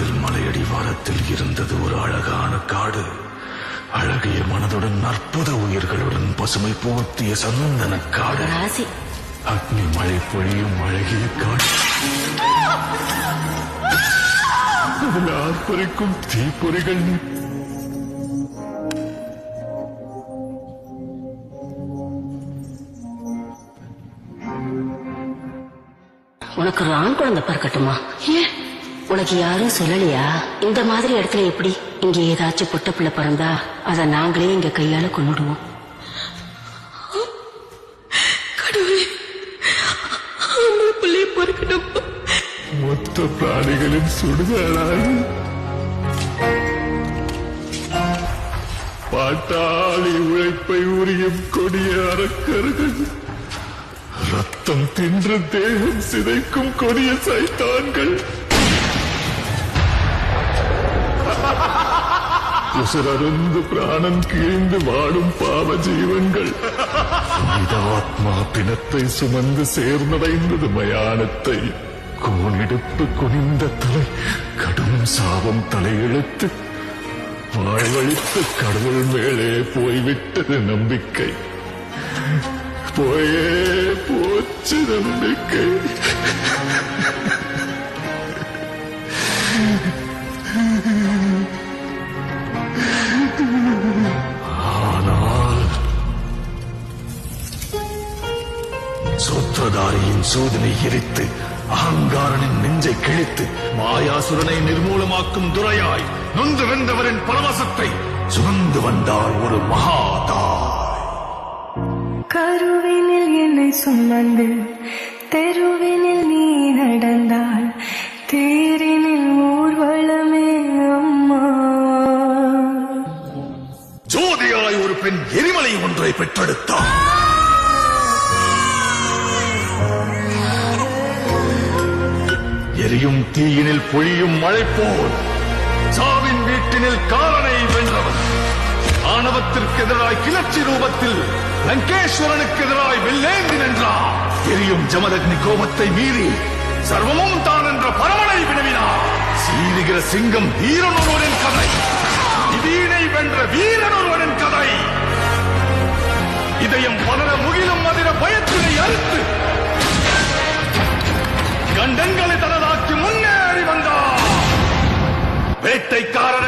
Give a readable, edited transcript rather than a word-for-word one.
காலத்தில் மலையடிவாரத்தில் இருந்தது ஒரு அழகான காடு. அழகிய மனதுடன் அற்புத உயிர்களுடன் பசுமை போர்த்திய சந்தன காடு. அக்னி மழை பொழியும் அழகிய காடு. அதில் ஆர்ப்பரிக்கும் தீப்பொறிகள். உனக்கு ஒரு ஆண் குழந்தை பிறக்கட்டுமா? ஏன் உனக்கு யாரும் சொல்லலையா? இந்த மாதிரி இடத்துல எப்படி? இங்க ஏதாச்சும் பொட்ட பிள்ளை பிறந்தா அத நாங்களே இங்க கையால கொண்டுடுவோம். கடவுளே, ஆம்பளை பிள்ளைய பிறக்கட்டும். மொத்த பிராணிகளின் சுடுகாடாகி பாட்டாளி உழைப்பை உரியும் கொடிய அரக்கர்கள், ரத்தம் தின்று தேகம் சிதைக்கும் கொடிய சைத்தான்கள், உசுரருந்து பிராணம் கீழ்ந்து வாடும் பாவ ஜீவன்கள், மனித ஆத்மா பிணத்தை சுமந்து சேர்ந்தடைந்தது மயானத்தை. கோணிடுப்பு குனிந்த தலை, கடும் சாபம் தலையெழுத்து, வாழ்வழித்து கடவுள் மேலே போய்விட்டது நம்பிக்கை. போயே போச்சு நம்பிக்கை. ஆனால் சூத்திரதாரியின் சோதனை எரித்து, அகங்காரனின் நெஞ்சை கிழித்து, மாயாசுரனை நிர்மூலமாக்கும் துரையாய் நொந்து வென்றவரின் பரவசத்தை சுமந்து வந்தாள் ஒரு மகாதாய். கருவினில் என்னை சுமந்து தெருவினில் நீ நடந்தாள், தேரினில் ஊர்வலமே அம்மா. ஜோதியாய் ஒரு பெண் எரிமலை ஒன்றை பெற்றெடுத்தாள். எரியும் தீயினில் பொழியும் மழை போல் சாவின் வீட்டினில் காலனை வென்றவன். ஆணவத்திற்கு எதிராய் கிளர்ச்சி ரூபத்தில் லங்கேஸ்வரனுக்கு எதிராய் வெள்ளேந்தி நின்றார். எரியும் ஜமதக்னி கோபத்தை மீறி சர்வமும் தான் என்ற பரமனை வினவினார். சீரிகிற சிங்கம் வீரனொருவனின் கதை, இதீனை வென்ற வீரனொருவனின் கதை. இதயம் பலர முகிலும் அதிர பயத்தினை அறுத்து கண்டங்களை தனதாக்கி முன்னேறி வந்தார். வேட்டைக்காரன்